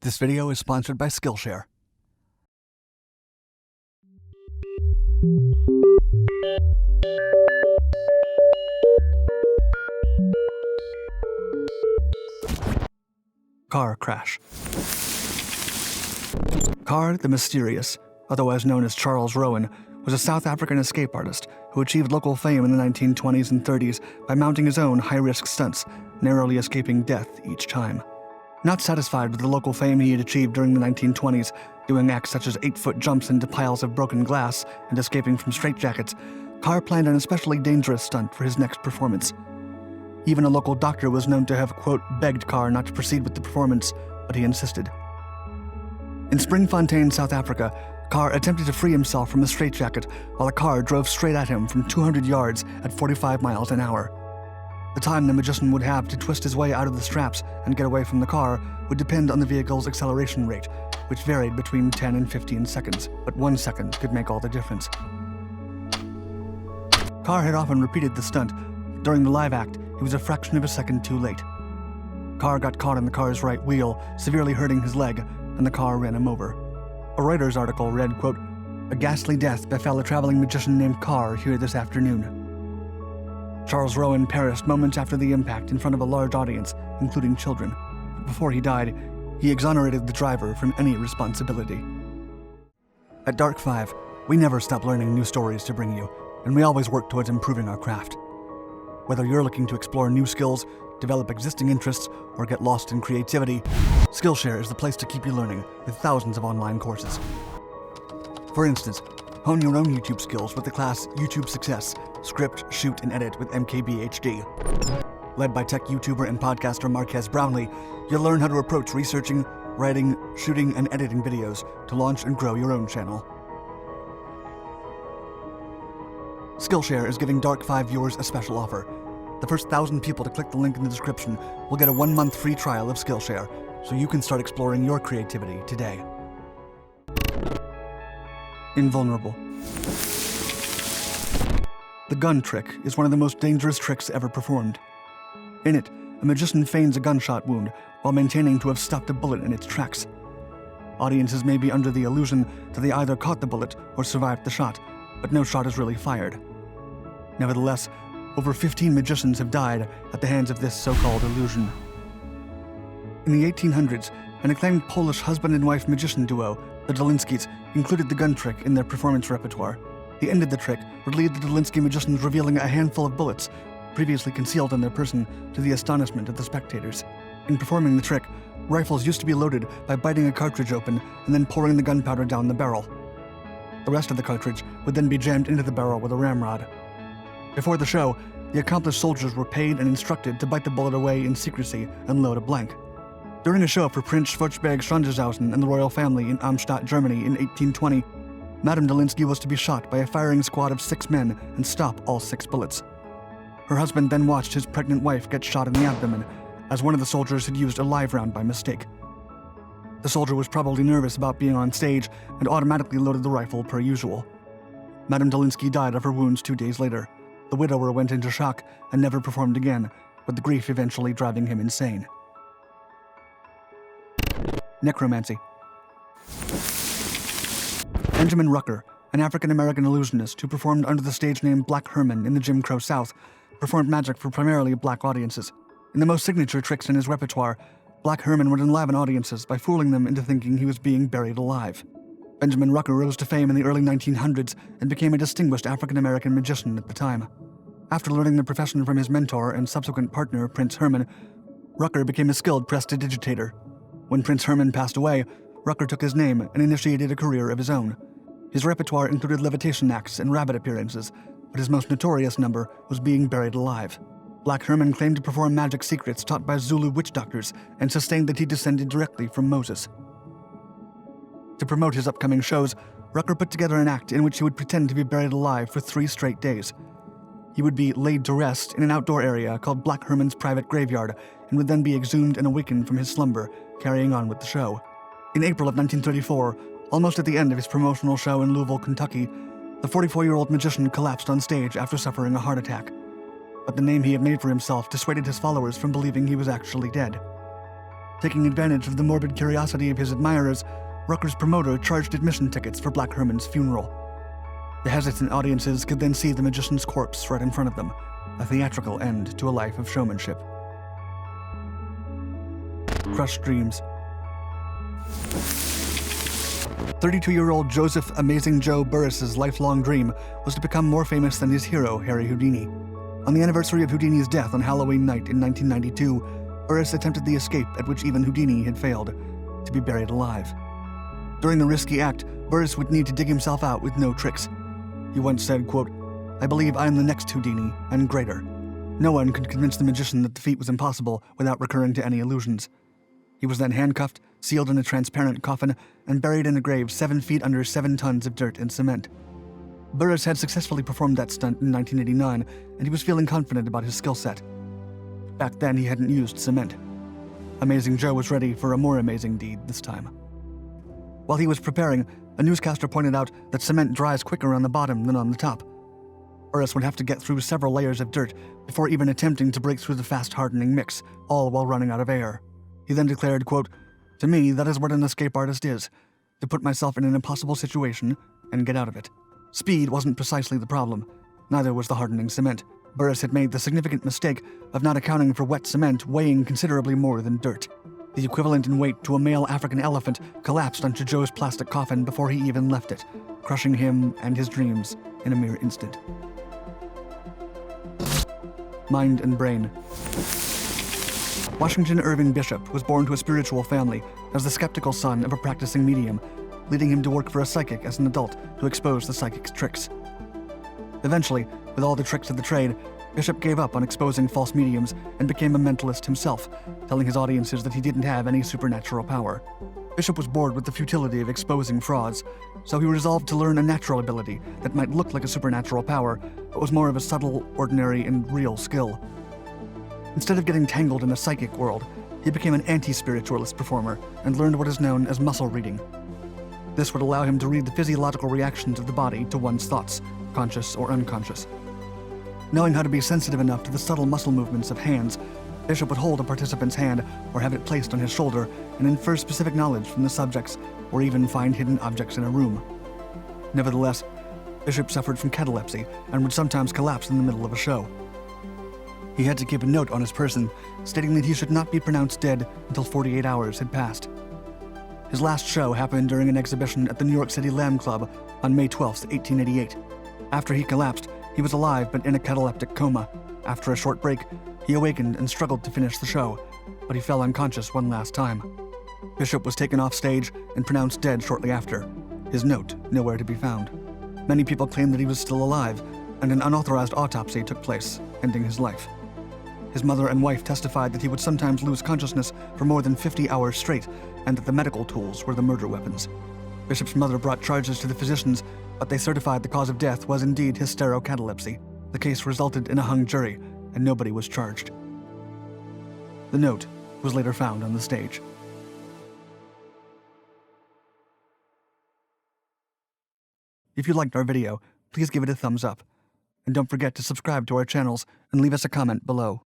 This video is sponsored by Skillshare. Car crash. Carr the Mysterious, otherwise known as Charles Rowan, was a South African escape artist who achieved local fame in the 1920s and 30s by mounting his own high-risk stunts, narrowly escaping death each time. Not satisfied with the local fame he had achieved during the 1920s, doing acts such as 8-foot jumps into piles of broken glass and escaping from straitjackets, Carr planned an especially dangerous stunt for his next performance. Even a local doctor was known to have, quote, begged Carr not to proceed with the performance, but he insisted. In Springfontein, South Africa, Carr attempted to free himself from a straitjacket while a car drove straight at him from 200 yards at 45 miles an hour. The time the magician would have to twist his way out of the straps and get away from the car would depend on the vehicle's acceleration rate, which varied between 10 and 15 seconds, but 1 second could make all the difference. Carr had often repeated the stunt, but during the live act, he was a fraction of a second too late. Carr got caught in the car's right wheel, severely hurting his leg, and the car ran him over. A Reuters article read, quote, "A ghastly death befell a traveling magician named Carr here this afternoon." Charles Rowan perished moments after the impact in front of a large audience, including children. But before he died, he exonerated the driver from any responsibility. At Dark 5, we never stop learning new stories to bring you, and we always work towards improving our craft. Whether you're looking to explore new skills, develop existing interests, or get lost in creativity, Skillshare is the place to keep you learning with thousands of online courses. For instance, hone your own YouTube skills with the class YouTube Success, Script, Shoot, and Edit with MKBHD. Led by tech YouTuber and podcaster Marques Brownlee, you'll learn how to approach researching, writing, shooting, and editing videos to launch and grow your own channel. Skillshare is giving Dark 5 viewers a special offer. The first 1,000 people to click the link in the description will get a 1-month free trial of Skillshare, so you can start exploring your creativity today. Invulnerable. The gun trick is one of the most dangerous tricks ever performed. In it, a magician feigns a gunshot wound while maintaining to have stopped a bullet in its tracks. Audiences may be under the illusion that they either caught the bullet or survived the shot, but no shot is really fired. Nevertheless, over 15 magicians have died at the hands of this so-called illusion. In the 1800s, an acclaimed Polish husband and wife magician duo, the Dolinskis, included the gun trick in their performance repertoire. The end of the trick would lead the Dolinski magicians revealing a handful of bullets, previously concealed on their person, to the astonishment of the spectators. In performing the trick, rifles used to be loaded by biting a cartridge open and then pouring the gunpowder down the barrel. The rest of the cartridge would then be jammed into the barrel with a ramrod. Before the show, the accomplished soldiers were paid and instructed to bite the bullet away in secrecy and load a blank. During a show for Prince Schwarzberg-Schwandershausen and the royal family in Amstadt, Germany in 1820, Madame Dolinski was to be shot by a firing squad of 6 men and stop all 6 bullets. Her husband then watched his pregnant wife get shot in the abdomen, as one of the soldiers had used a live round by mistake. The soldier was probably nervous about being on stage and automatically loaded the rifle per usual. Madame Dolinski died of her wounds 2 days later. The widower went into shock and never performed again, with the grief eventually driving him insane. Necromancy. Benjamin Rucker, an African-American illusionist who performed under the stage name Black Herman in the Jim Crow South, performed magic for primarily black audiences. In the most signature tricks in his repertoire, Black Herman would enliven audiences by fooling them into thinking he was being buried alive. Benjamin Rucker rose to fame in the early 1900s and became a distinguished African-American magician at the time. After learning the profession from his mentor and subsequent partner, Prince Herman, Rucker became a skilled prestidigitator. When Prince Herman passed away, Rucker took his name and initiated a career of his own. His repertoire included levitation acts and rabbit appearances, but his most notorious number was being buried alive. Black Herman claimed to perform magic secrets taught by Zulu witch doctors and sustained that he descended directly from Moses. To promote his upcoming shows, Rucker put together an act in which he would pretend to be buried alive for 3 straight days. He would be laid to rest in an outdoor area called Black Herman's private graveyard and would then be exhumed and awakened from his slumber, carrying on with the show. In April of 1934, almost at the end of his promotional show in Louisville, Kentucky, the 44-year-old magician collapsed on stage after suffering a heart attack. But the name he had made for himself dissuaded his followers from believing he was actually dead. Taking advantage of the morbid curiosity of his admirers, Rucker's promoter charged admission tickets for Black Herman's funeral. The hesitant audiences could then see the magician's corpse right in front of them, a theatrical end to a life of showmanship. Crushed dreams. 32-year-old Joseph Amazing Joe Burris's lifelong dream was to become more famous than his hero, Harry Houdini. On the anniversary of Houdini's death on Halloween night in 1992, Burris attempted the escape at which even Houdini had failed, to be buried alive. During the risky act, Burris would need to dig himself out with no tricks. He once said, quote, "I believe I am the next Houdini, and greater." No one could convince the magician that the feat was impossible without recurring to any illusions. He was then handcuffed, sealed in a transparent coffin, and buried in a grave 7 feet under 7 tons of dirt and cement. Burris had successfully performed that stunt in 1989, and he was feeling confident about his skill set. Back then, he hadn't used cement. Amazing Joe was ready for a more amazing deed this time. While he was preparing, a newscaster pointed out that cement dries quicker on the bottom than on the top. Burris would have to get through several layers of dirt before even attempting to break through the fast-hardening mix, all while running out of air. He then declared, quote, "To me, that is what an escape artist is, to put myself in an impossible situation and get out of it." Speed wasn't precisely the problem, neither was the hardening cement. Burris had made the significant mistake of not accounting for wet cement weighing considerably more than dirt. The equivalent in weight to a male African elephant collapsed onto Joe's plastic coffin before he even left it, crushing him and his dreams in a mere instant. Mind and brain. Washington Irving Bishop was born to a spiritual family as the skeptical son of a practicing medium, leading him to work for a psychic as an adult to expose the psychic's tricks. Eventually, with all the tricks of the trade, Bishop gave up on exposing false mediums and became a mentalist himself, telling his audiences that he didn't have any supernatural power. Bishop was bored with the futility of exposing frauds, so he resolved to learn a natural ability that might look like a supernatural power, but was more of a subtle, ordinary, and real skill. Instead of getting tangled in a psychic world, he became an anti-spiritualist performer and learned what is known as muscle reading. This would allow him to read the physiological reactions of the body to one's thoughts, conscious or unconscious. Knowing how to be sensitive enough to the subtle muscle movements of hands, Bishop would hold a participant's hand or have it placed on his shoulder and infer specific knowledge from the subjects, or even find hidden objects in a room. Nevertheless, Bishop suffered from catalepsy and would sometimes collapse in the middle of a show. He had to keep a note on his person, stating that he should not be pronounced dead until 48 hours had passed. His last show happened during an exhibition at the New York City Lamb Club on May 12, 1888. After he collapsed, he was alive but in a cataleptic coma. After a short break, he awakened and struggled to finish the show, but he fell unconscious one last time. Bishop was taken off stage and pronounced dead shortly after, his note nowhere to be found. Many people claimed that he was still alive, and an unauthorized autopsy took place, ending his life. His mother and wife testified that he would sometimes lose consciousness for more than 50 hours straight, and that the medical tools were the murder weapons. Bishop's mother brought charges to the physicians, but they certified the cause of death was indeed hysterocatalepsy. The case resulted in a hung jury, and nobody was charged. The note was later found on the stage. If you liked our video, please give it a thumbs up. And don't forget to subscribe to our channels and leave us a comment below.